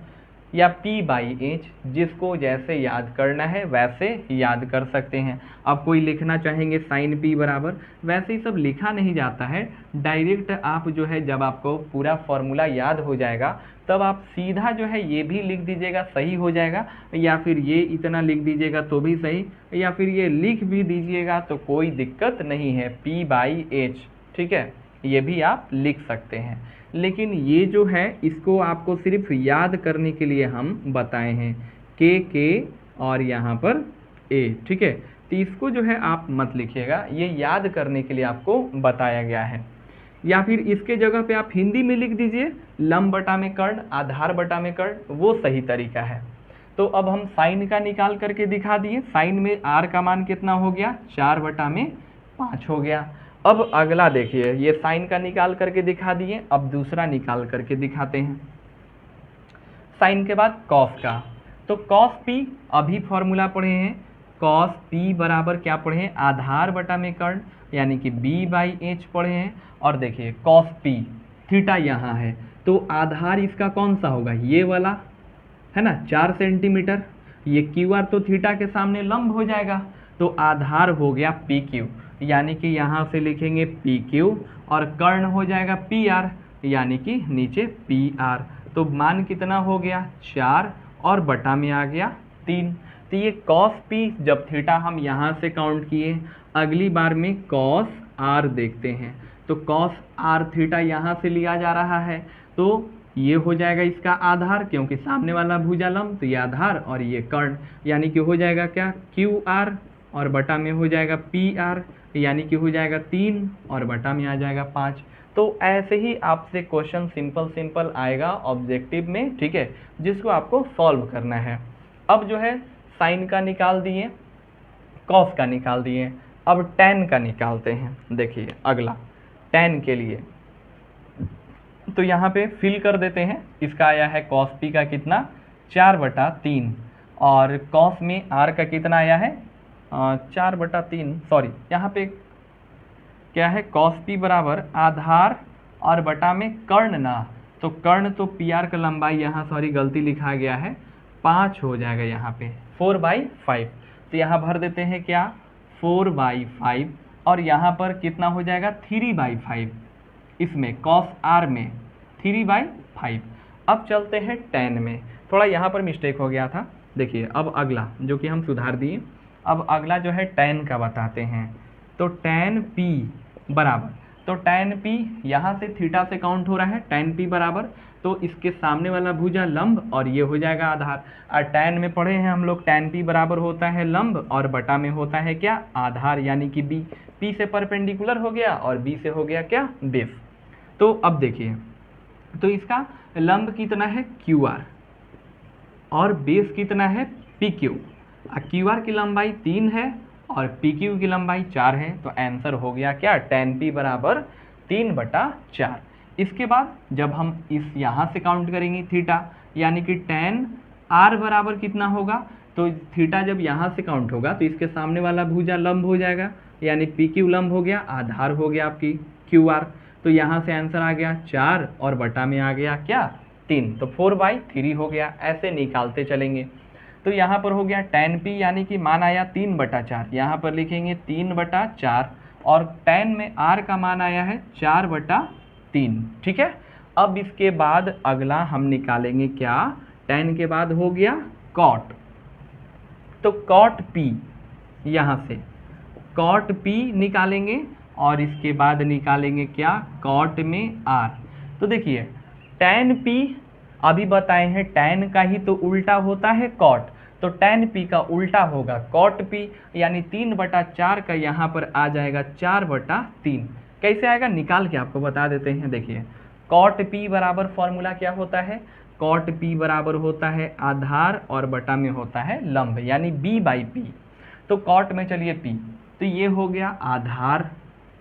या पी बाई एच, जिसको जैसे याद करना है वैसे याद कर सकते हैं। अब कोई लिखना चाहेंगे साइन पी बराबर, वैसे ही सब लिखा नहीं जाता है, डायरेक्ट आप जो है जब आपको पूरा फॉर्मूला याद हो जाएगा तब आप सीधा जो है ये भी लिख दीजिएगा, सही हो जाएगा, या फिर ये इतना लिख दीजिएगा तो भी सही, या फिर ये लिख भी दीजिएगा तो कोई दिक्कत नहीं है, पी बाई एच, ठीक है, ये भी आप लिख सकते हैं। लेकिन ये जो है इसको आपको सिर्फ याद करने के लिए हम बताए हैं, के और यहाँ पर ए, ठीक है, तो इसको जो है आप मत लिखिएगा, ये याद करने के लिए आपको बताया गया है। या फिर इसके जगह पे आप हिंदी में लिख दीजिए लंब बटा में कर्ण, आधार बटा में कर्ण, वो सही तरीका है। तो अब हम साइन का निकाल करके दिखा दिए, साइन में आर का मान कितना हो गया, 4 बटा में 5 हो गया। अब अगला देखिए, ये साइन का निकाल करके दिखा दिए, अब दूसरा निकाल करके दिखाते हैं। साइन के बाद कॉस का, तो कॉस पी अभी फॉर्मूला पढ़े हैं, कॉस पी बराबर क्या पढ़े हैं, आधार बटा में कर्ण, यानी कि बी बाई एच पढ़े हैं। और देखिए कॉस पी, थीटा यहाँ है, तो आधार इसका कौन सा होगा, ये वाला है ना, 4 सेंटीमीटर, ये क्यू आर तो थीटा के सामने लंब हो जाएगा, तो आधार हो गया पी क्यू, यानी कि यहाँ से लिखेंगे पी क्यू, और कर्ण हो जाएगा पी आर, यानी कि नीचे पी आर। तो मान कितना हो गया 4 और बटा में आ गया 3। तो ये कॉस पी जब थीटा हम यहाँ से काउंट किए, अगली बार में कॉस आर देखते हैं। तो कॉस आर थीटा यहाँ से लिया जा रहा है, तो ये हो जाएगा इसका आधार, क्योंकि सामने वाला भुजा लंब, तो ये आधार और ये कर्ण, यानी कि हो जाएगा क्या क्यू आर और बटा में हो जाएगा पी आर, यानी कि हो जाएगा 3 और बटा में आ जाएगा 5। तो ऐसे ही आपसे क्वेश्चन सिंपल आएगा ऑब्जेक्टिव में, ठीक है, जिसको आपको सॉल्व करना है। अब जो है साइन का निकाल दिए, कॉस का निकाल दिए, अब tan का निकालते हैं। देखिए अगला tan के लिए, तो यहाँ पे फिल कर देते हैं। इसका आया है कॉस पी का कितना 4/3 और कॉस में आर का कितना आया है 4/3, सॉरी यहाँ पे क्या है कॉस पी बराबर आधार और बटा में कर्ण ना, तो कर्ण तो पी आर का लंबाई यहाँ सॉरी गलती लिखा गया है 5 हो जाएगा यहाँ पे 4/5। तो यहाँ भर देते हैं क्या 4/5 और यहाँ पर कितना हो जाएगा 3/5, इसमें कॉस आर में 3/5। अब चलते हैं tan में, थोड़ा यहाँ पर मिस्टेक हो गया था। देखिए अब अगला जो कि हम सुधार दिए, अब अगला जो है tan का बताते हैं। तो tan p बराबर, तो tan p यहाँ से थीटा से काउंट हो रहा है, tan p बराबर तो इसके सामने वाला भुजा लंब और ये हो जाएगा आधार। और tan में पढ़े हैं हम लोग tan p बराबर होता है लंब और बटा में होता है क्या आधार, यानी कि b। p से परपेंडिकुलर हो गया और b से हो गया क्या बेस। तो अब देखिए, तो इसका लंब कितना है क्यू आर और बेस कितना है पी क्यू। क्यू आर की लंबाई 3 है और पी क्यू की लंबाई 4 है, तो आंसर हो गया क्या tan p बराबर 3/4। इसके बाद जब हम इस यहाँ से काउंट करेंगे थीटा, यानी कि tan r बराबर कितना होगा, तो थीटा जब यहाँ से काउंट होगा तो इसके सामने वाला भुजा लंब हो जाएगा, यानी पी क्यू लंब हो गया, आधार हो गया आपकी क्यू आर। तो यहाँ से आंसर आ गया 4 और बटा में आ गया क्या 3, तो 4/3 हो गया। ऐसे निकालते चलेंगे। तो यहाँ पर हो गया tan p यानी कि मान आया 3/4, यहाँ पर लिखेंगे 3/4 और tan में r का मान आया है 4/3, ठीक है। अब इसके बाद अगला हम निकालेंगे क्या, tan के बाद हो गया cot, तो cot p, यहाँ से cot p निकालेंगे और इसके बाद निकालेंगे क्या cot में r। तो देखिए tan p अभी बताए हैं tan का ही तो उल्टा होता है cot, तो tan p का उल्टा होगा cot p, यानी 3/4 का यहाँ पर आ जाएगा 4/3। कैसे आएगा निकाल के आपको बता देते हैं। देखिए cot p बराबर फॉर्मूला क्या होता है, cot p बराबर होता है आधार और बटा में होता है लंब, यानी b/p। तो cot में चलिए p, तो ये हो गया आधार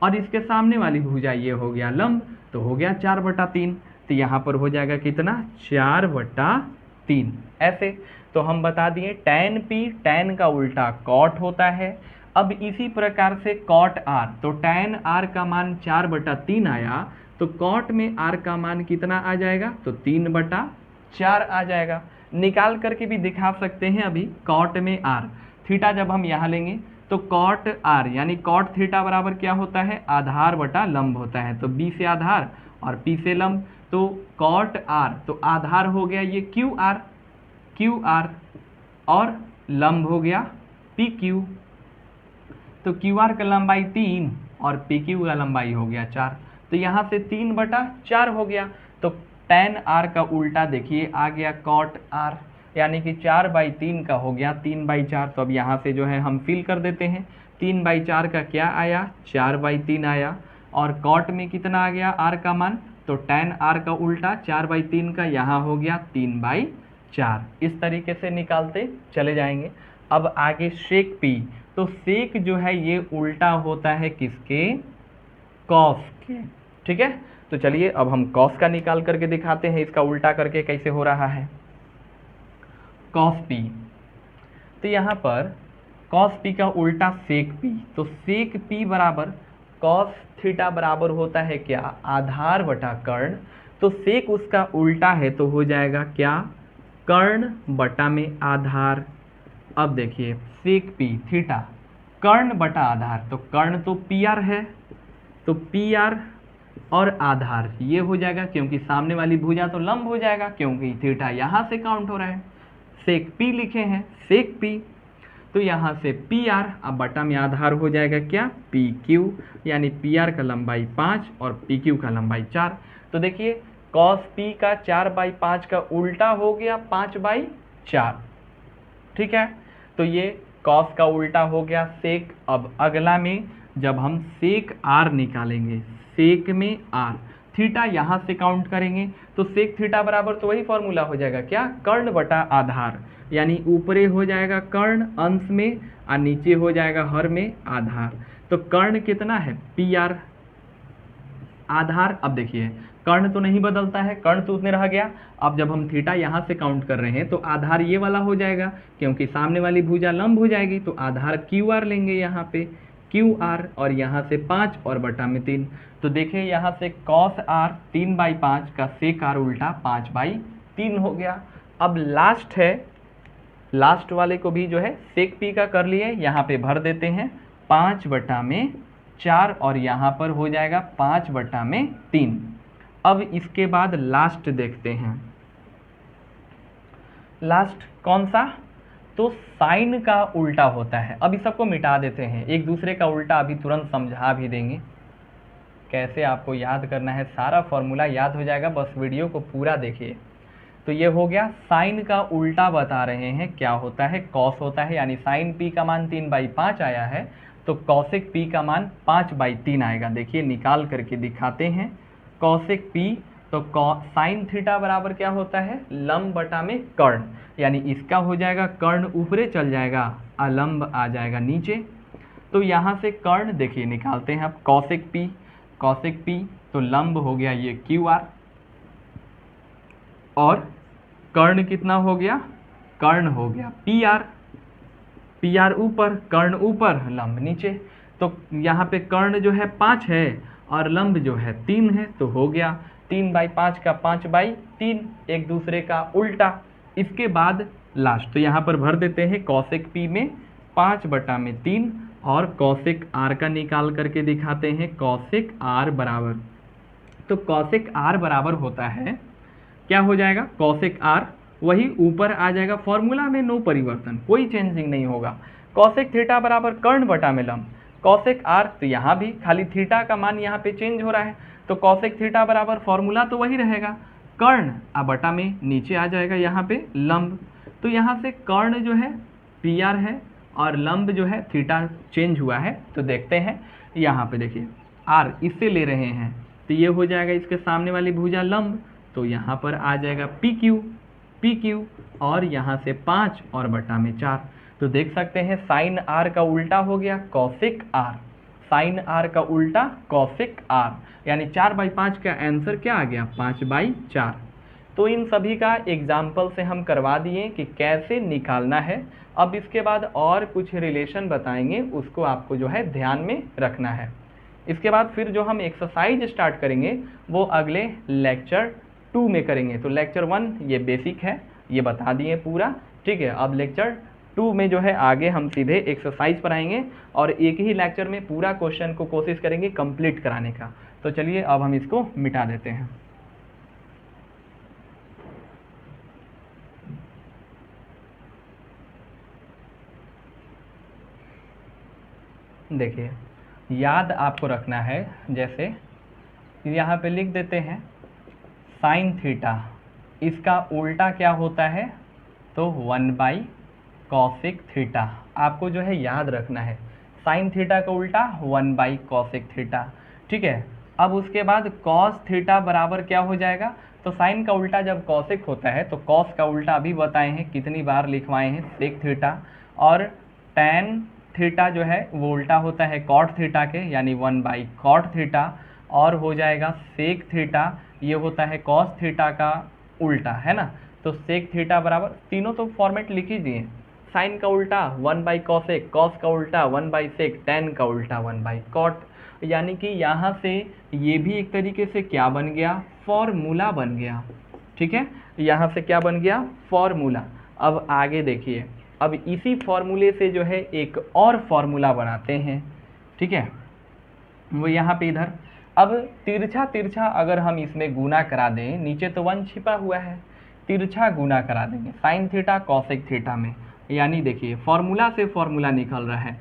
और इसके सामने वाली भुजा ये हो गया लंब, तो हो गया 4/3। तो यहाँ पर हो जाएगा कितना 4/3। ऐसे तो हम बता दिए tan p, tan का उल्टा cot होता है। अब इसी प्रकार से cot r, तो tan r का मान 4/3 आया, तो cot में r का मान कितना आ जाएगा, तो 3/4 आ जाएगा। निकाल करके भी दिखा सकते हैं अभी cot में r, थीटा जब हम यहाँ लेंगे तो cot r यानी cot थीटा बराबर क्या होता है आधार बटा लंब होता है, तो b से आधार और p से लंब, तो cot r तो आधार हो गया ये क्यू आर और लंब हो गया पी क्यू, तो क्यू आर का लंबाई 3 और पी क्यू का लंबाई हो गया 4, तो यहाँ से 3/4 हो गया। तो tan r का उल्टा देखिए आ गया cot r, यानी कि 4/3 का हो गया 3/4। तो अब यहाँ से जो है हम फिल कर देते हैं, 3/4 का क्या आया 4/3 आया और cot में कितना आ गया r का मान, तो tan r का उल्टा 4/3 का यहाँ हो गया 3/4। इस तरीके से निकालते चले जाएंगे। अब आगे sec p, तो sec जो है ये उल्टा होता है किसके cos के, ठीक है। तो चलिए अब हम cos का निकाल करके दिखाते हैं, इसका उल्टा करके कैसे हो रहा है cos p। तो यहाँ पर cos p का उल्टा sec p, तो sec p बराबर cos थीटा बराबर होता है क्या आधार बटा कर्ण, तो sec उसका उल्टा है तो हो जाएगा क्या कर्ण बटा में आधार। अब देखिए sec p थीटा कर्ण बटा आधार, तो कर्ण तो pr है, तो pr और आधार ये हो जाएगा, क्योंकि सामने वाली भुजा तो लंब हो जाएगा क्योंकि थीटा यहाँ से काउंट हो रहा है। सेक पी लिखे हैं, सेक पी, तो यहाँ से पी आर, अब बटा में आधार हो जाएगा क्या, पी क्यू, यानी पी आर का लंबाई 5 और पी क्यू का लंबाई 4। तो देखिए कॉस पी का 4/5 का उल्टा हो गया 5/4, ठीक है। तो ये कॉस का उल्टा हो गया सेक। अब अगला में जब हम सेक आर निकालेंगे, सेक में आर, थीटा यहाँ से काउंट करेंगे तो सेक थीटा बराबर तो वही फॉर्मूला हो जाएगा क्या, कर्ण बटा आधार, यानी ऊपरे हो जाएगा कर्ण अंश में और नीचे हो जाएगा हर में आधार। तो कर्ण कितना है, पी आर, आधार, अब देखिए कर्ण तो नहीं बदलता है, कर्ण तो उतने रह गया। अब जब हम थीटा यहाँ से काउंट कर रहे हैं तो आधार ये वाला हो जाएगा, क्योंकि सामने वाली भुजा लंब हो जाएगी तो आधार क्यू आर लेंगे यहाँ पे, क्यू आर, और यहाँ से 5 और बटा में 3। तो देखिए यहाँ से कॉस आर 3/5 का सेक आर उल्टा 5/3 हो गया। अब लास्ट है, लास्ट वाले को भी जो है सेक पी का कर लिए, यहाँ पे भर देते हैं 5/4 और यहाँ पर हो जाएगा 5/3। अब इसके बाद लास्ट देखते हैं, लास्ट कौन सा, तो साइन का उल्टा होता है। अब इस सबको मिटा देते हैं, एक दूसरे का उल्टा अभी तुरंत समझा भी देंगे, कैसे आपको याद करना है, सारा फॉर्मूला याद हो जाएगा, बस वीडियो को पूरा देखिए। तो ये हो गया, साइन का उल्टा बता रहे हैं क्या होता है, कॉस होता है, यानी साइन पी का मान 3/5 आया है तो कॉसेक पी का मान 5/3 आएगा। देखिए निकाल करके दिखाते हैं, कॉसेक पी तो साइन थीटा बराबर क्या होता है, लंब बटा में कर्ण, यानी इसका हो जाएगा कर्ण ऊपरे चल जाएगा, अलंब आ जाएगा नीचे। तो यहाँ से कर्ण देखिए निकालते हैं अब, कॉसेक पी तो लंब हो गया ये क्यू आर, और कर्ण कितना हो गया, कर्ण हो गया पी आर ऊपर, कर्ण ऊपर, लंब नीचे। तो यहाँ पे कर्ण जो है 5 है और लंब जो है 3 है, तो हो गया 3/5 का 5/3, एक दूसरे का उल्टा। इसके बाद लास्ट, तो यहाँ पर भर देते हैं कॉसेक पी में 5/3 और कॉसेक आर का निकाल करके दिखाते हैं, कॉसेक आर बराबर, तो कॉसेक आर बराबर होता है, क्या हो जाएगा, कॉसेक आर वही ऊपर आ जाएगा, फॉर्मूला में नो परिवर्तन, कोई चेंजिंग नहीं होगा। कॉसेक थीटा बराबर कर्ण बटा में लंब, कॉसेक आर, तो यहाँ भी खाली थीटा का मान यहाँ पे चेंज हो रहा है, तो कॉसेक थीटा बराबर फॉर्मूला तो वही रहेगा, कर्ण आ बटा में नीचे आ जाएगा यहाँ पे लंब। तो यहाँ से कर्ण जो है पी आर है और लंब जो है थीटा चेंज हुआ है। तो देखते हैं यहाँ पे, देखिए आर इससे ले रहे हैं तो ये हो जाएगा इसके सामने वाली भुजा लंब, तो यहाँ पर आ जाएगा पी क्यू और यहाँ से 5 और बटा में 4। तो देख सकते हैं साइन आर का उल्टा हो गया कॉसेक आर, साइन आर का उल्टा कॉसेक आर, यानी 4/5 का आंसर क्या आ गया, 5/4। तो इन सभी का एग्जाम्पल से हम करवा दिए कि कैसे निकालना है। अब इसके बाद और कुछ रिलेशन बताएंगे, उसको आपको जो है ध्यान में रखना है। इसके बाद फिर जो हम एक्सरसाइज स्टार्ट करेंगे वो अगले लेक्चर 2 में करेंगे। तो लेक्चर 1 ये बेसिक है, ये बता दिए पूरा, ठीक है। अब लेक्चर 2 में जो है आगे हम सीधे एक्सरसाइज पर आएंगे और एक ही लेक्चर में पूरा क्वेश्चन को कोशिश करेंगे कंप्लीट कराने का। तो चलिए अब हम इसको मिटा देते हैं। देखिए याद आपको रखना है, जैसे यहाँ पे लिख देते हैं साइन थीटा, इसका उल्टा क्या होता है, तो 1/कॉसेक थीटा, आपको जो है याद रखना है, साइन थीटा का उल्टा 1/कॉसेक थीटा, ठीक है। अब उसके बाद कॉस थीटा बराबर क्या हो जाएगा, तो साइन का उल्टा जब कॉसेक होता है तो कॉस का उल्टा अभी बताए हैं, कितनी बार लिखवाए हैं, सेक थीटा, और टैन थीटा जो है वो उल्टा होता है कॉट थीटा के, यानी 1/कॉट थीटा, और हो जाएगा सेक थीटा, ये होता है कॉस थीटा का उल्टा, है ना। तो सेक थीटा बराबर, तीनों तो फॉर्मेट लिख ही दिए, साइन का उल्टा 1/कॉसेक, कॉस का उल्टा 1/सेक, टैन का उल्टा 1/कॉट, यानी कि यहाँ से ये भी एक तरीके से क्या बन गया, फॉर्मूला बन गया, ठीक है। यहाँ से क्या बन गया, फॉर्मूला। अब आगे देखिए, अब इसी फॉर्मूले से जो है एक और फॉर्मूला बनाते हैं, ठीक है। वो यहाँ पे इधर अब तिरछा तिरछा अगर हम इसमें गुना करा दें, नीचे तो 1 छिपा हुआ है, तिरछा गुना करा देंगे साइन थीटा कॉसेक थीटा में, यानी देखिए फॉर्मूला से फॉर्मूला निकल रहा है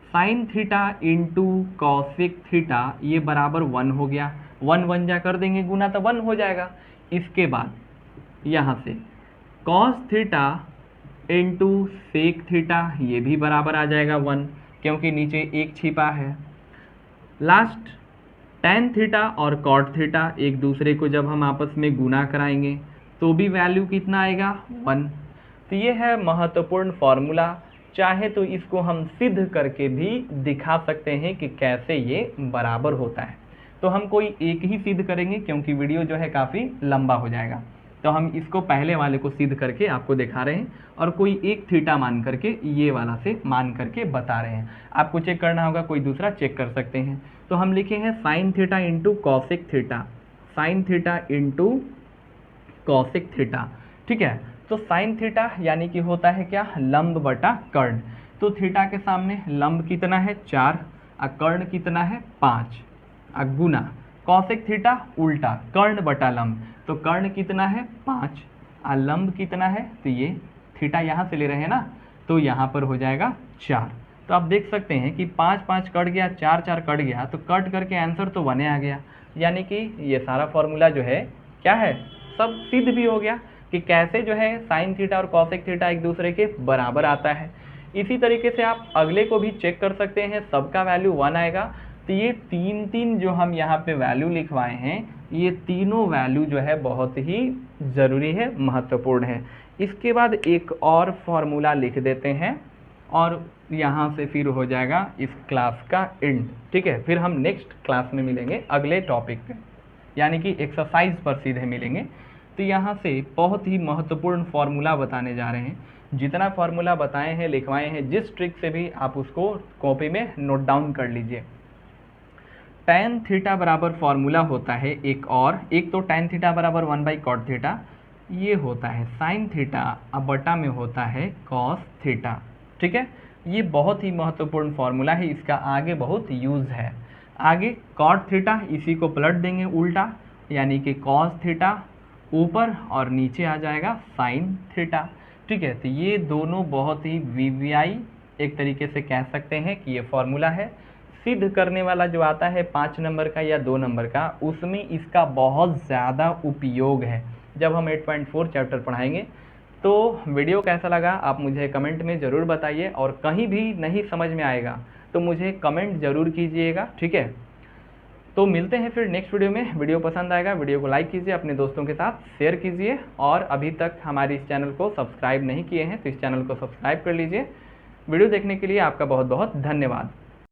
sine theta into cosec theta, ये बराबर 1 हो गया, 1 1 जा कर देंगे गुना तो 1 हो जाएगा। इसके बाद यहाँ से cos theta into sec theta, ये भी बराबर आ जाएगा 1, क्योंकि नीचे 1 छिपा है। लास्ट टेन थीटा और कॉट थीटा, एक दूसरे को जब हम आपस में गुना कराएंगे तो भी वैल्यू कितना आएगा 1। तो ये है महत्वपूर्ण फॉर्मूला, चाहे तो इसको हम सिद्ध करके भी दिखा सकते हैं कि कैसे ये बराबर होता है। तो हम कोई एक ही सिद्ध करेंगे क्योंकि वीडियो जो है काफ़ी लंबा हो जाएगा, तो हम इसको पहले वाले को सिद्ध करके आपको दिखा रहे हैं और कोई एक थीटा मान करके ये वाला से मान करके बता रहे हैं। आपको चेक करना होगा, कोई दूसरा चेक कर सकते हैं। तो हम लिखे हैं sine theta into cosec theta, sine theta into cosec theta, ठीक है। तो साइन थीटा यानी कि होता है क्या, लंब बटा कर्ण। तो थीटा के सामने लंब कितना है 4 और कर्ण कितना है 5 गुना कॉसेक थीटा उल्टा कर्ण बटा लंब, तो कर्ण कितना है 5 और लंब कितना है, तो ये थीटा यहाँ से ले रहे हैं ना, तो यहाँ पर हो जाएगा 4। तो आप देख सकते हैं कि 5 5 कट गया, 4 4 कट गया, तो कट करके आंसर तो 1 आ गया। यानी कि ये सारा फॉर्मूला जो है क्या है, सब सिद्ध भी हो गया कि कैसे जो है साइन थीटा और कॉसेक थीटा एक दूसरे के बराबर आता है। इसी तरीके से आप अगले को भी चेक कर सकते हैं, सबका वैल्यू 1 आएगा। तो ये तीन जो हम यहाँ पे वैल्यू लिखवाए हैं, ये तीनों वैल्यू जो है बहुत ही ज़रूरी है, महत्वपूर्ण है। इसके बाद एक और फॉर्मूला लिख देते हैं और यहाँ से फिर हो जाएगा इस क्लास का एंड, ठीक है। फिर हम नेक्स्ट क्लास में मिलेंगे अगले टॉपिक पे, यानी कि एक्सरसाइज पर सीधे मिलेंगे। तो यहाँ से बहुत ही महत्वपूर्ण फॉर्मूला बताने जा रहे हैं। जितना फॉर्मूला बताए हैं लिखवाए हैं, जिस ट्रिक से भी आप उसको कॉपी में नोट डाउन कर लीजिए। tan थीटा बराबर फॉर्मूला होता है एक तो tan थीटा बराबर 1/cot थीटा, ये होता है sin थीटा अब बटा में होता है cos थीटा, ठीक है। ये बहुत ही महत्वपूर्ण फॉर्मूला है, इसका आगे बहुत यूज़ है। आगे cot थीटा इसी को पलट देंगे उल्टा, यानी कि cos थीटा ऊपर और नीचे आ जाएगा sin थीटा, ठीक है। तो ये दोनों बहुत ही वीवीआई एक तरीके से कह सकते हैं कि ये फॉर्मूला है। सिद्ध करने वाला जो आता है 5 नंबर का या 2 नंबर का, उसमें इसका बहुत ज़्यादा उपयोग है। जब हम 8.4 चैप्टर पढ़ाएंगे तो वीडियो कैसा लगा आप मुझे कमेंट में ज़रूर बताइए, और कहीं भी नहीं समझ में आएगा तो मुझे कमेंट ज़रूर कीजिएगा, ठीक है। तो मिलते हैं फिर नेक्स्ट वीडियो में। वीडियो पसंद आएगा वीडियो को लाइक कीजिए, अपने दोस्तों के साथ शेयर कीजिए, और अभी तक हमारे इस चैनल को सब्सक्राइब नहीं किए हैं तो इस चैनल को सब्सक्राइब कर लीजिए। वीडियो देखने के लिए आपका बहुत बहुत धन्यवाद।